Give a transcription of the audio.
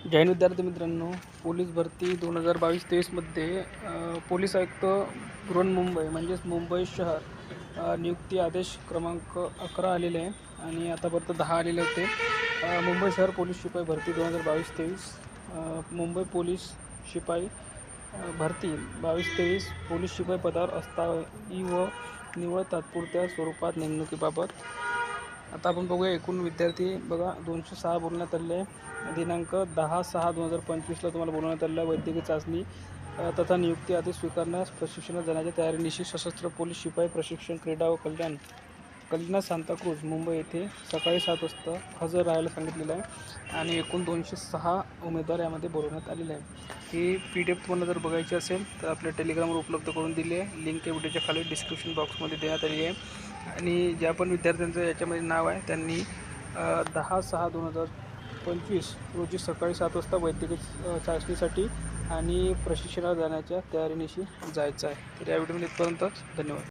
जय हिंद विद्यार्थी मित्रांनो, पोलीस भरती 2022-23 मध्ये पोलीस आयुक्त बृहन्मुंबई म्हणजेच मुंबई शहर नियुक्ती आदेश क्रमांक 11 आलेले आहे आणि आतापर्यंत 10 आलेले होते। मुंबई शहर पोलीस शिपाई भरती 2022-23 मुंबई पोलीस शिपाई भरती 22-23 पोलीस शिपाई पदावर अस्थायी व निव्वळ तात्पुरत्या स्वरूपात नेमणुकीबाबत आता आपण बघूया। एकूण विद्यार्थी बघा 206 बोलण्यात आले। दिनांक 10/6/2025 तुम्हाला बोलवण्यात आलेला वैद्यकीय चाचणी तथा नियुक्ती आदेश स्वीकारण्यास प्रशिक्षणात जाण्याच्या तयारीनिशी सशस्त्र पोलीस शिपाई प्रशिक्षण क्रीडा व कल्याण सांताक्रूझ मुंबई येथे सकाळी 7 वाजता हजर राहायला सांगितलेलं आहे आणि एकूण 206 उमेदवार यामध्ये बोलवण्यात आलेले आहे। ही PDF तुम्हाला जर बघायची असेल तर आपल्या टेलिग्रामवर उपलब्ध करून दिली आहे। लिंक या व्हिडिओच्या खाली डिस्क्रिप्शन बॉक्समध्ये देण्यात आली आहे आणि ज्या पण विद्यार्थ्यांचं याच्यामध्ये नाव आहे त्यांनी 10/6/2025 रोजी सकाळी 7 वाजता वैद्यकीय चाचणीसाठी आणि प्रशिक्षणाला जाण्याच्या तयारीनिशी जायचं आहे। तर या व्हिडिओमध्ये इथपर्यंतच। धन्यवाद।